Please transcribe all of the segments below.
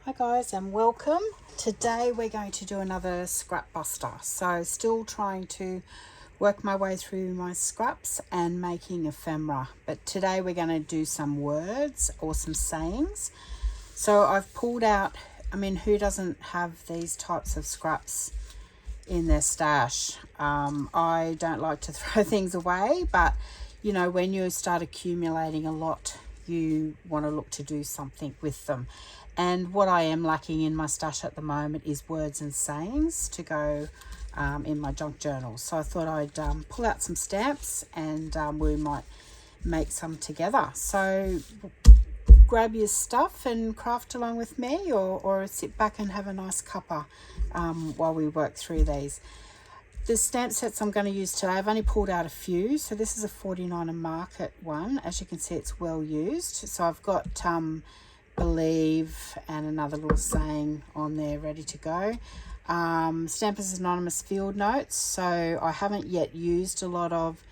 Hi guys and welcome. Today we're going to do another scrap buster. So still trying to work my way through my scraps and making ephemera. But today we're going to do some words or some sayings. So I've pulled out, who doesn't have these types of scraps in their stash? I don't like to throw things away, but you know, when you start accumulating a lot, you want to look to do something with them. And what I am lacking in my stash at the moment is words and sayings to go in my junk journal. So I thought I'd pull out some stamps and we might make some together. So grab your stuff and craft along with me, or sit back and have a nice cuppa while we work through these. The stamp sets I'm going to use today, I've only pulled out a few. So this is a 49er Market one. As you can see, it's well used. So I've got believe and another little saying on there ready to go. Stampers Anonymous field notes. So I haven't yet used a lot of,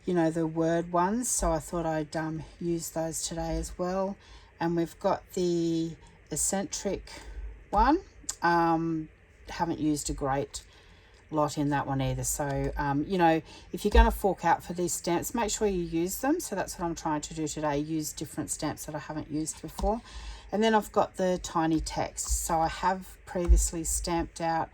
you know, the word ones. So I thought I'd use those today as well. And we've got the eccentric one. Haven't used a great lot in that one either. So you know, if you're going to fork out for these stamps, make sure you use them. So that's what I'm trying to do today, use different stamps that I haven't used before. And then I've got the tiny text. So I have previously stamped out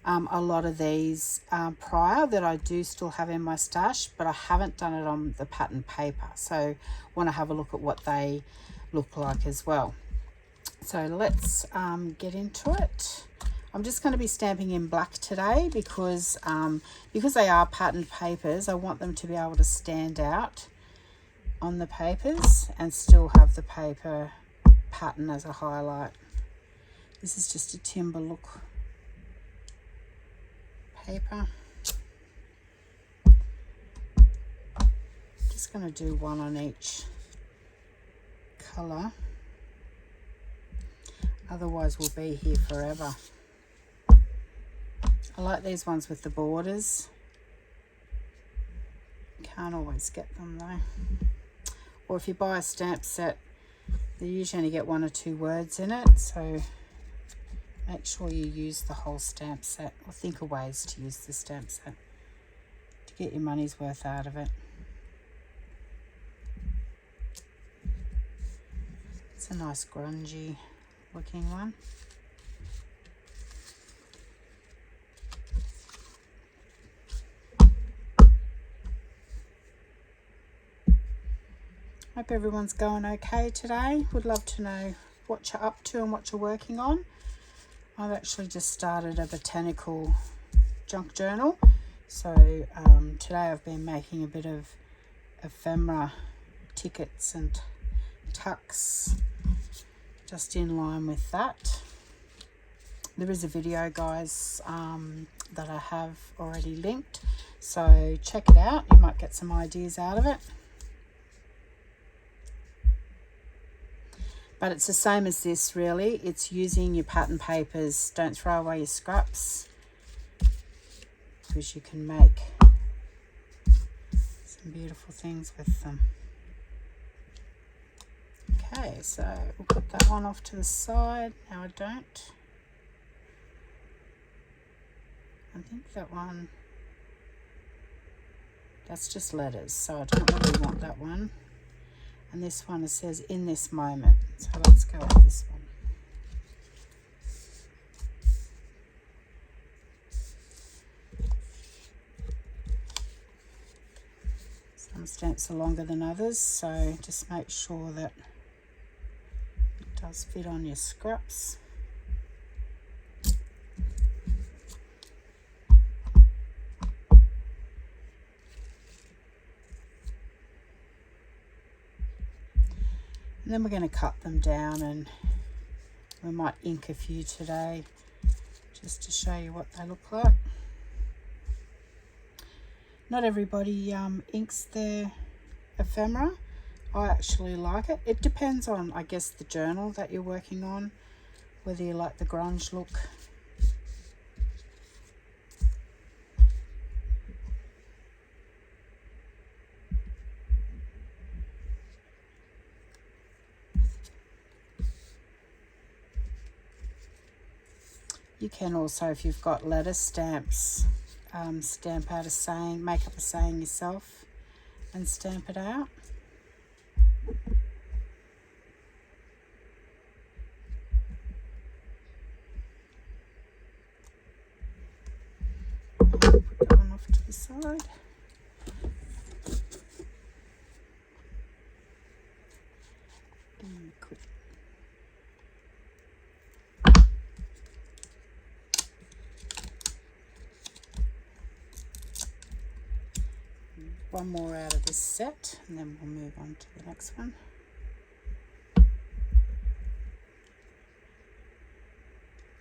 a lot of these prior that I do still have in my stash, but I haven't done it on the pattern paper. So want to have a look at what they look like as well. So let's get into it. I'm just going to be stamping in black today because they are patterned papers. I want them to be able to stand out on the papers and still have the paper pattern as a highlight. This is just a timber look paper. Just going to do one on each colour. Otherwise we'll be here forever. I like these ones with the borders. Can't always get them though. Or if you buy a stamp set, they usually only get 1 or 2 words in it. So make sure you use the whole stamp set, or think of ways to use the stamp set to get your money's worth out of it. It's a nice grungy looking one. Hope everyone's going okay today. Would love to know what you're up to and what you're working on. I've actually just started a botanical junk journal. So today I've been making a bit of ephemera tickets and tucks just in line with that. There is a video, guys, that I have already linked. So check it out. You might get some ideas out of it. But it's the same as this, really. It's using your pattern papers. Don't throw away your scraps, because you can make some beautiful things with them. Okay, so we'll put that one off to the side. Now I don't. I think that one, that's just letters, so I don't really want that one. And this one, it says in this moment. So let's go with this one. Some stamps are longer than others, so just make sure that it does fit on your scraps. And then we're going to cut them down, and we might ink a few today just to show you what they look like. Not everybody inks their ephemera. I actually like it. It depends on, I guess, the journal that you're working on, whether you like the grunge look. You can also, if you've got letter stamps, stamp out a saying, make up a saying yourself and stamp it out. Put that one off to the side. Quick. One more out of this set and then we'll move on to the next one.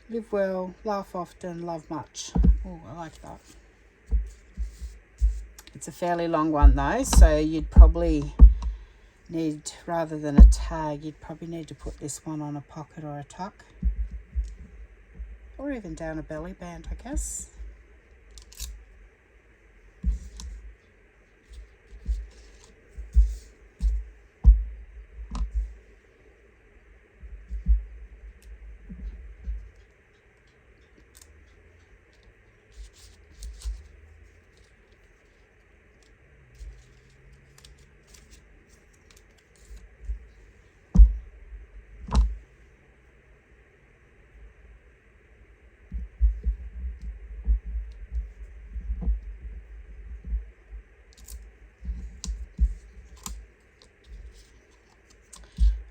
Live well, laugh often, love much. Oh, I like that. It's a fairly long one though, so you'd probably need, rather than a tag, you'd probably need to put this one on a pocket or a tuck. Or even down a belly band, I guess.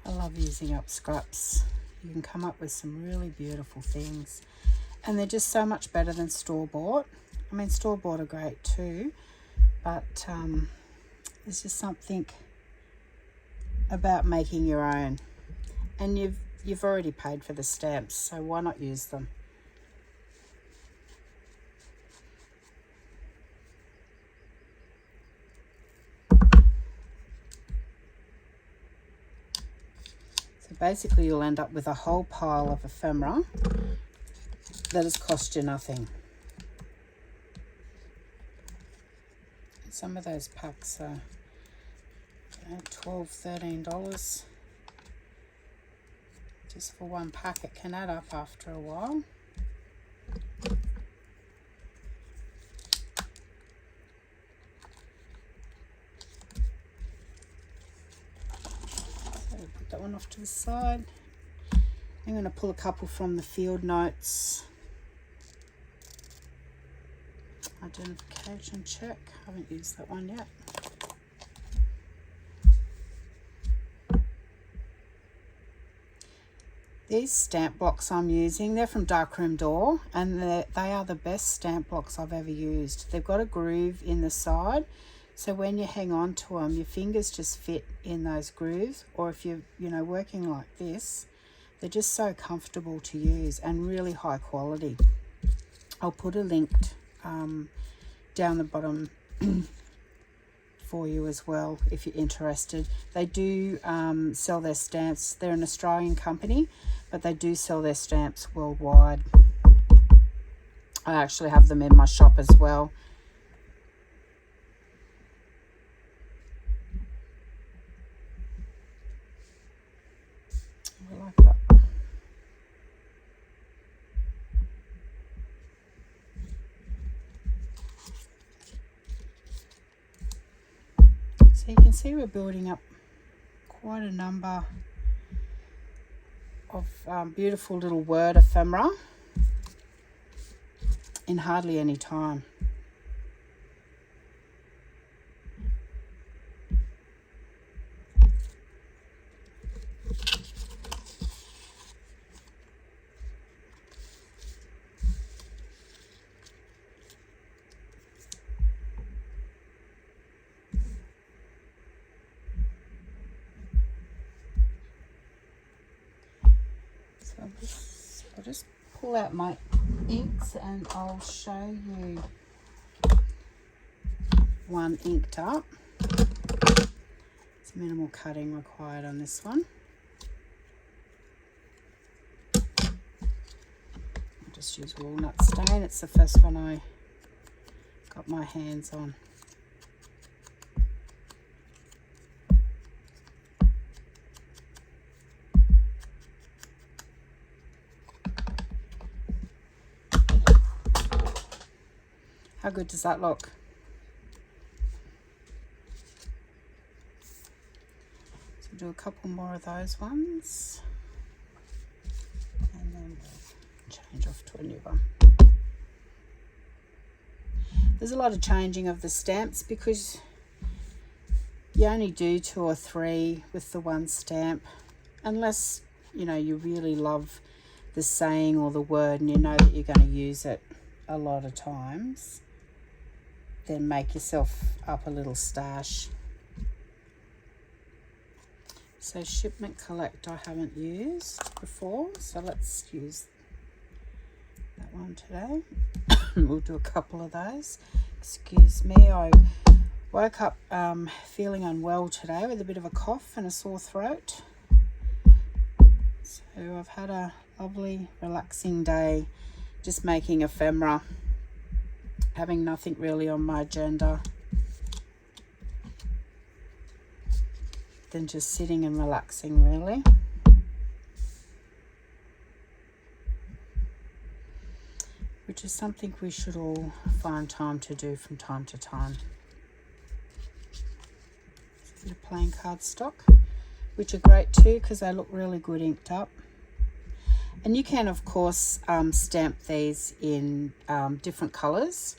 I love using up scraps. You can come up with some really beautiful things. And they're just so much better than store-bought. I mean, store-bought are great too, but there's just something about making your own. And you've already paid for the stamps, so why not use them? Basically, you'll end up with a whole pile of ephemera that has cost you nothing. Some of those packs are $12, $13 just for one pack. It can add up after a while. That one off to the side. I'm going to pull a couple from the field notes. Identification check. Haven't used that one yet. These stamp blocks I'm using, they're from Darkroom Door, and they are the best stamp blocks I've ever used. They've got a groove in the side, so when you hang on to them, your fingers just fit in those grooves. Or if you're, working like this, they're just so comfortable to use and really high quality. I'll put a link down the bottom for you as well if you're interested. They do sell their stamps. They're an Australian company, but they do sell their stamps worldwide. I actually have them in my shop as well. I like that. So you can see we're building up quite a number of beautiful little word ephemera in hardly any time. I'll just pull out my inks and I'll show you one inked up. It's minimal cutting required on this one. I'll just use walnut stain. It's the first one I got my hands on. How good does that look? So we'll do a couple more of those ones. And then we'll change off to a new one. There's a lot of changing of the stamps because you only do 2 or 3 with the one stamp, unless, you know, you really love the saying or the word and you know that you're going to use it a lot of times. Then make yourself up a little stash. So Shipment Collect I haven't used before, so let's use that one today. We'll do a couple of those. Excuse me, I woke up feeling unwell today with a bit of a cough and a sore throat. So I've had a lovely relaxing day just making ephemera, having nothing really on my agenda, than just sitting and relaxing really. Which is something we should all find time to do from time to time. A bit of plain cardstock, which are great too because they look really good inked up. And you can of course stamp these in different colours.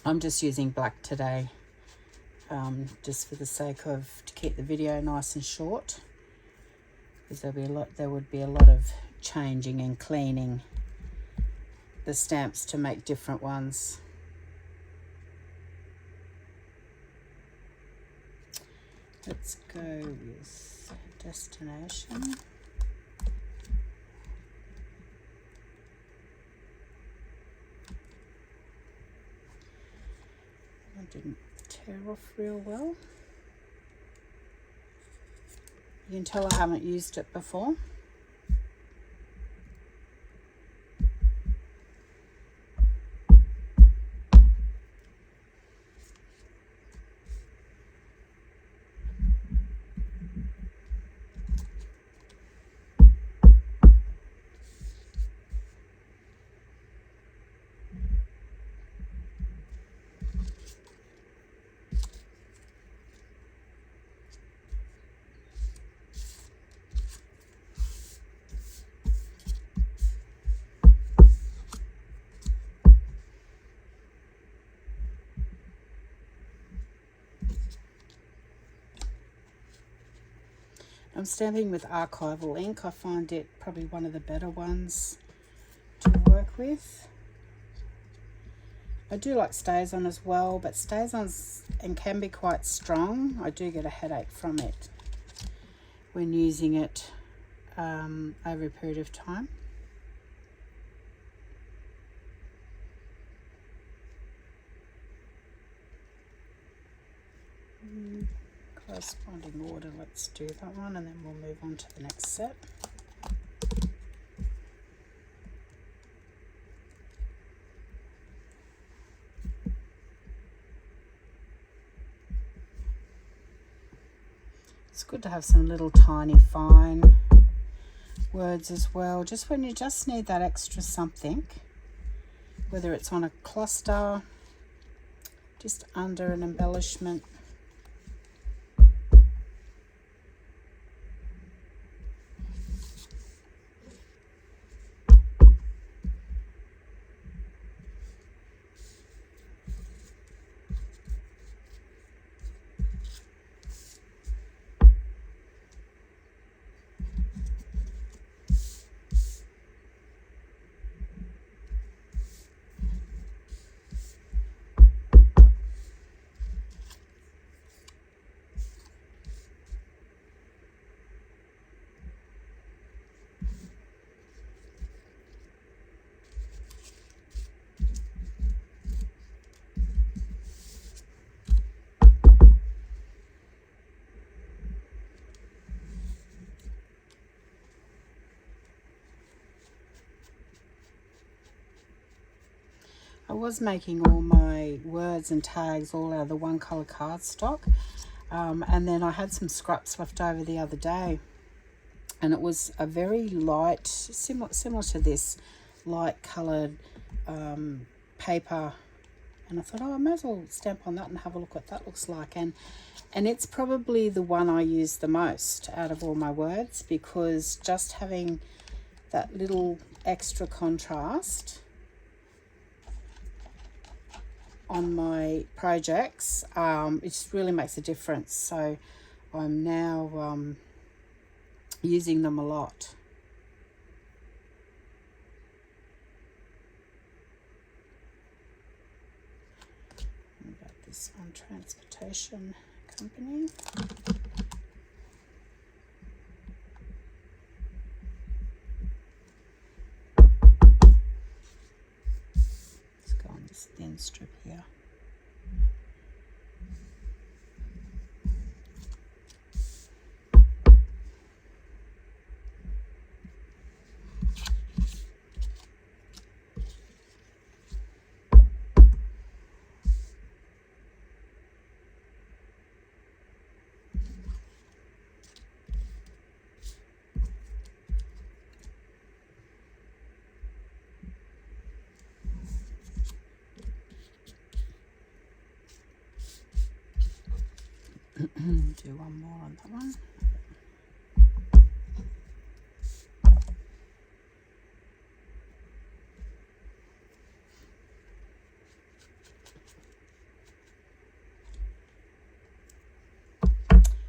I'm just using black today, just for the sake of to keep the video nice and short, because there would be a lot of changing and cleaning the stamps to make different ones. Let's go with Destination. I didn't tear off real well. You can tell I haven't used it before. I'm stamping with archival ink. I find it probably one of the better ones to work with. I do like StazOn as well, but StazOn and can be quite strong. I do get a headache from it when using it over a period of time. Corresponding order, let's do that one and then we'll move on to the next set. It's good to have some little tiny fine words as well, just when you just need that extra something, whether it's on a cluster, just under an embellishment. I was making all my words and tags all out of the one colour cardstock, and then I had some scraps left over the other day, and it was a very light, similar to this, light coloured paper and I thought, oh, I may as well stamp on that and have a look what that looks like. And it's probably the one I use the most out of all my words, because just having that little extra contrast on my projects, it just really makes a difference. So I'm now using them a lot. What about this one, Transportation Company? Let's go on this thin strip here. Do one more on that one.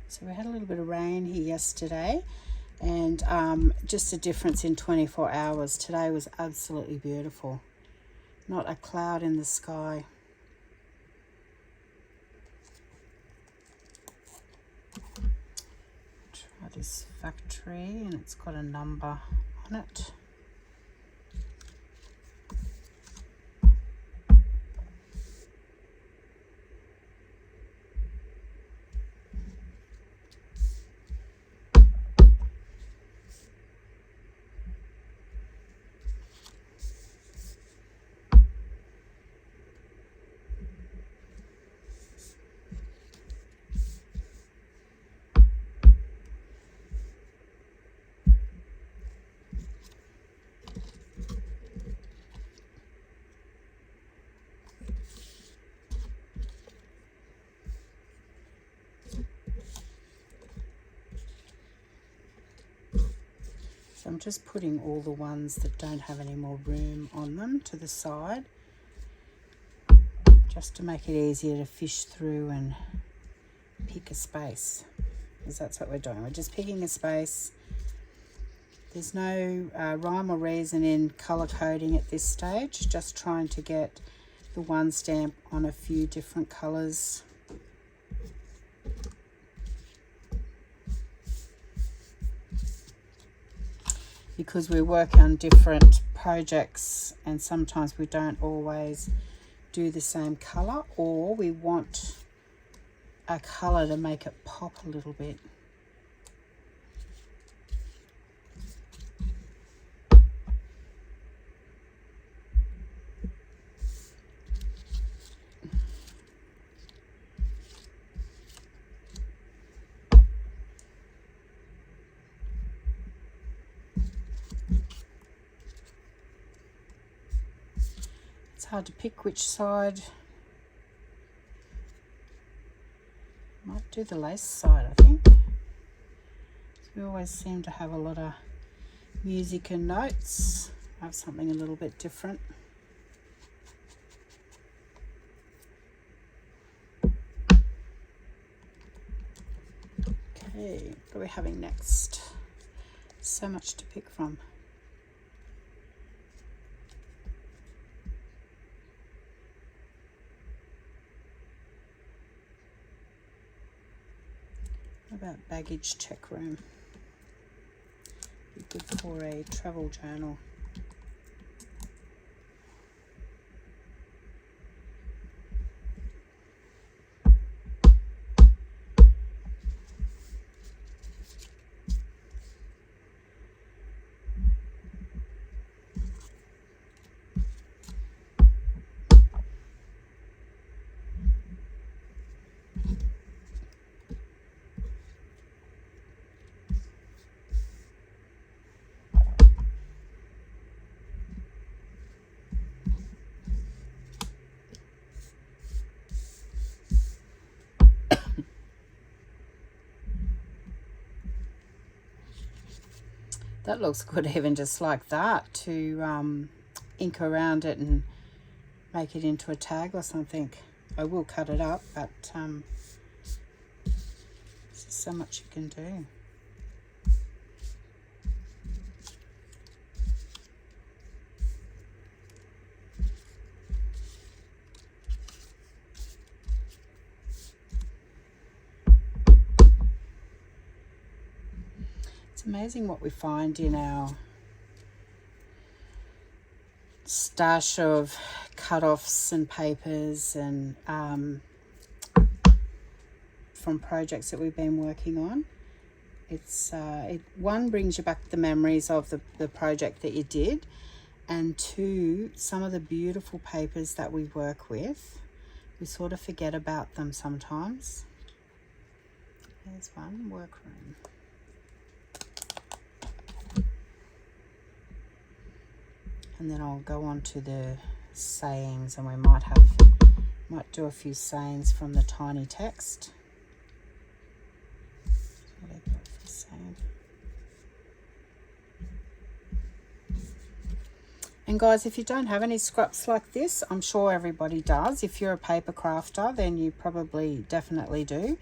So we had a little bit of rain here yesterday, and just a difference in 24 hours. Today was absolutely beautiful. Not a cloud in the sky. Try this Factory, and it's got a number on it. So I'm just putting all the ones that don't have any more room on them to the side, just to make it easier to fish through and pick a space, because that's what we're doing. We're just picking a space. There's no rhyme or reason in colour coding at this stage, just trying to get the one stamp on a few different colours. Because we work on different projects, and sometimes we don't always do the same colour, or we want a colour to make it pop a little bit. It's hard to pick which side. Might do the lace side, I think. We always seem to have a lot of music and notes. I have something a little bit different. Okay, what are we having next? So much to pick from. What about baggage check room? Be good for a travel journal. That looks good even just like that, to ink around it and make it into a tag or something. I will cut it up, but there's so much you can do. It's amazing what we find in our stash of cut-offs and papers and from projects that we've been working on. It's one, brings you back the memories of the project that you did, and two, some of the beautiful papers that we work with, we sort of forget about them sometimes. There's one, workroom. And then I'll go on to the sayings, and we might do a few sayings from the tiny text. And guys, if you don't have any scraps like this, I'm sure everybody does. If you're a paper crafter, then you probably definitely do.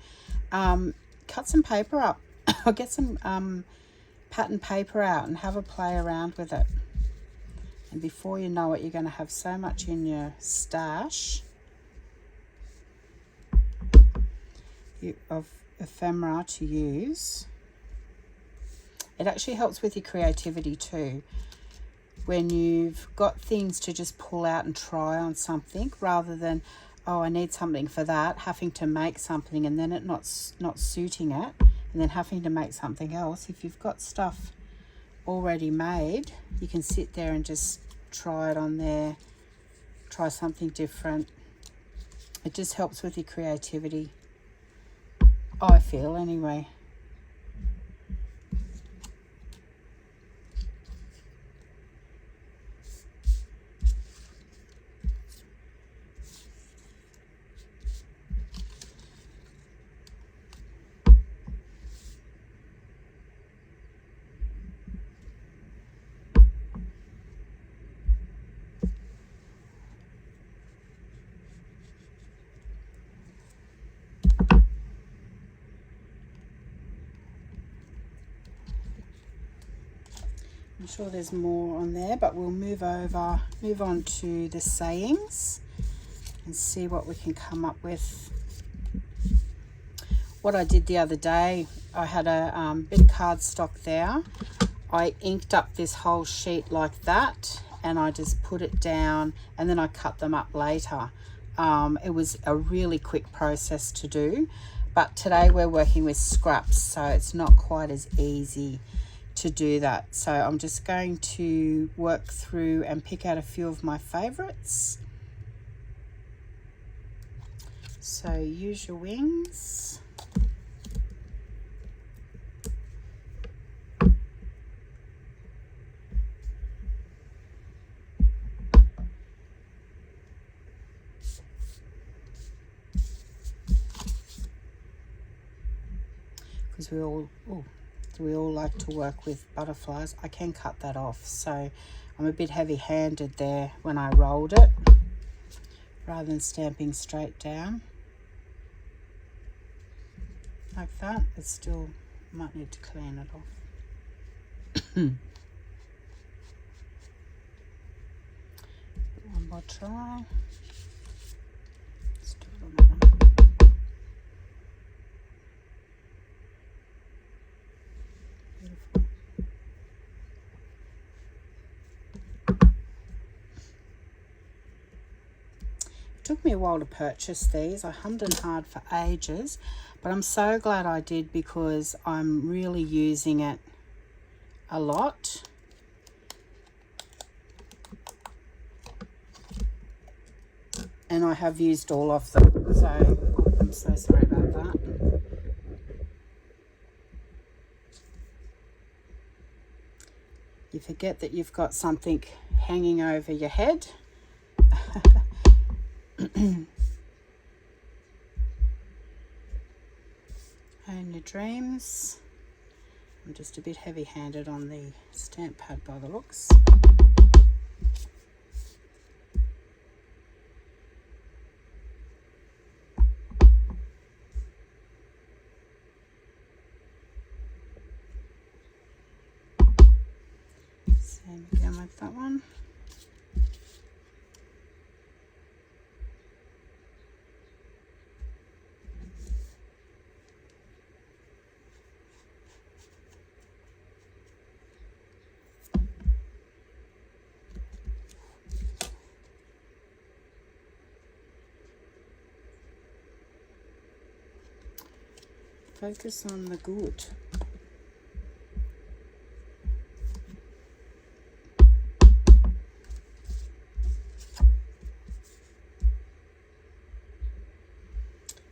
Cut some paper up or get some pattern paper out and have a play around with it. And before you know it, you're going to have so much in your stash of ephemera to use. It actually helps with your creativity too. When you've got things to just pull out and try on something, rather than, oh, I need something for that, having to make something and then it not suiting it, and then having to make something else. If you've got stuff already made, you can sit there and just try it on there, try something different. It just helps with your creativity, I feel anyway. I'm sure there's more on there, but we'll move on to the sayings and see what we can come up with. What I did the other day, I had a bit of cardstock there. I inked up this whole sheet like that, and I just put it down, and then I cut them up later. It was a really quick process to do, but today we're working with scraps, so it's not quite as easy to do that. So I'm just going to work through and pick out a few of my favorites. So use your wings. Because we all like to work with butterflies. I can cut that off, so I'm a bit heavy-handed there when I rolled it, rather than stamping straight down like that. It still might need to clean it off. One more try. Let's do another one. It took me a while to purchase these. I hummed and hawed for ages, but I'm so glad I did, because I'm really using it a lot. And I have used all of them, so I'm so sorry about that. You forget that you've got something hanging over your head. Own your dreams. I'm just a bit heavy-handed on the stamp pad by the looks. Same again with that one. Focus on the good.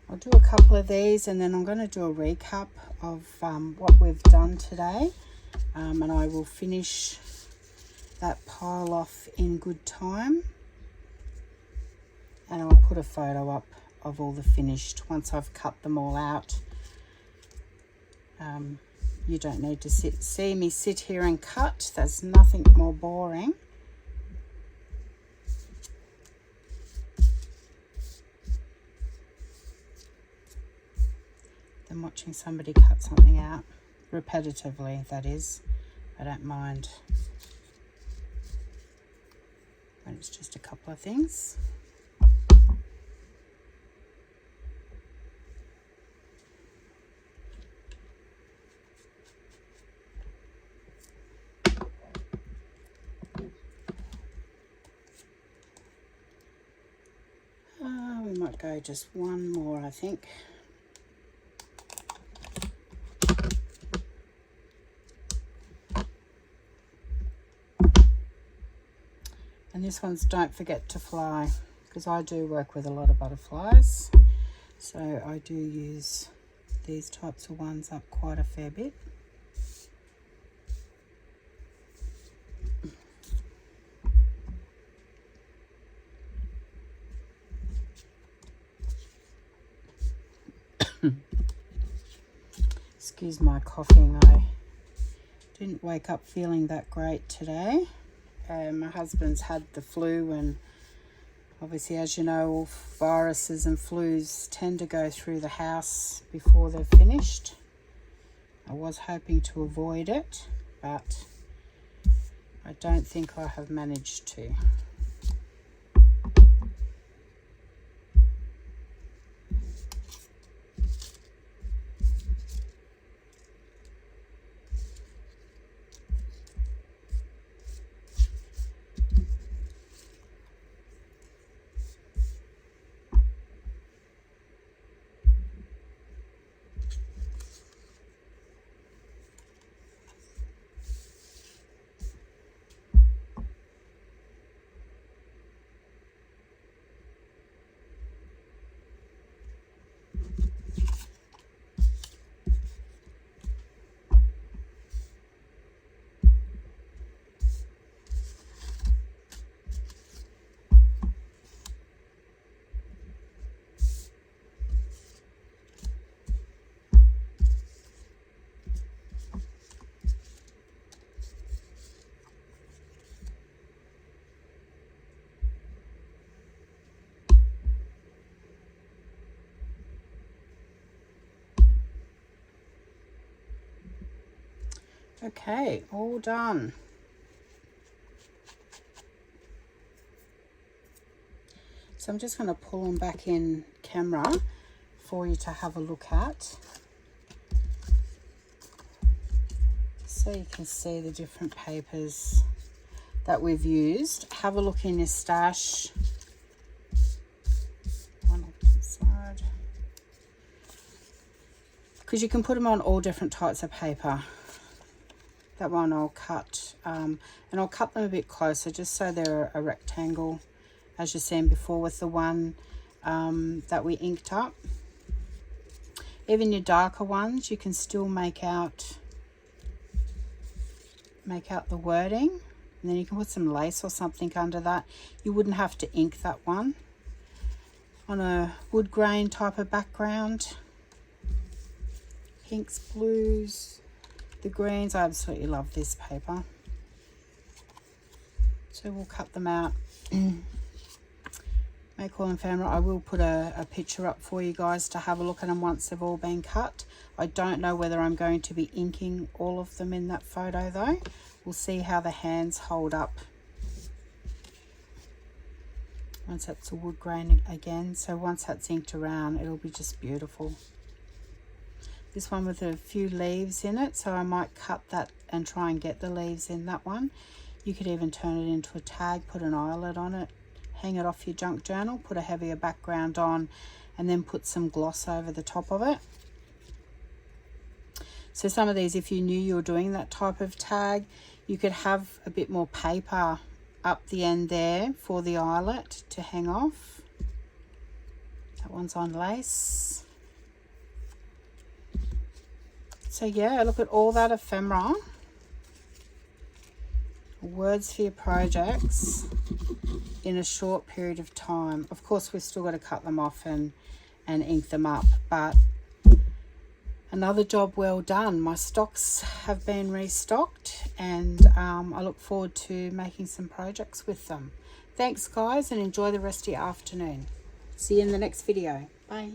I'll do a couple of these and then I'm going to do a recap of what we've done today, and I will finish that pile off in good time, and I'll put a photo up of all the finished once I've cut them all out. You don't need to see me sit here and cut. There's nothing more boring. Than watching somebody cut something out repetitively, that is. I don't mind when it's just a couple of things. We might go just one more, I think. And this one's Don't Forget to Fly, because I do work with a lot of butterflies, so I do use these types of ones up quite a fair bit. Excuse my coughing, I didn't wake up feeling that great today. My husband's had the flu, and obviously, as you know, all viruses and flus tend to go through the house before they're finished. I was hoping to avoid it, but I don't think I have managed to. Okay, all done. So I'm just going to pull them back in camera for you to have a look at, so you can see the different papers that we've used. Have a look in your stash. One off to the side, because you can put them on all different types of paper. That one I'll cut, and I'll cut them a bit closer just so they're a rectangle, as you've seen before with the one that we inked up. Even your darker ones, you can still make out the wording, and then you can put some lace or something under that. You wouldn't have to ink that one. On a wood grain type of background, pinks, blues. The greens, I absolutely love this paper. So we'll cut them out. Make all ephemera. I will put a picture up for you guys to have a look at them once they've all been cut. I don't know whether I'm going to be inking all of them in that photo though. We'll see how the hands hold up once that's a wood grain again. So once that's inked around, it'll be just beautiful. This one with a few leaves in it, so I might cut that and try and get the leaves in that one. You could even turn it into a tag, put an eyelet on it, hang it off your junk journal, put a heavier background on, and then put some gloss over the top of it. So some of these, if you knew you were doing that type of tag, you could have a bit more paper up the end there for the eyelet to hang off. That one's on lace. So yeah, look at all that ephemera. Words for your projects in a short period of time. Of course, we've still got to cut them off and ink them up, but another job well done. My stocks have been restocked, and I look forward to making some projects with them. Thanks guys, and enjoy the rest of your afternoon. See you in the next video. Bye.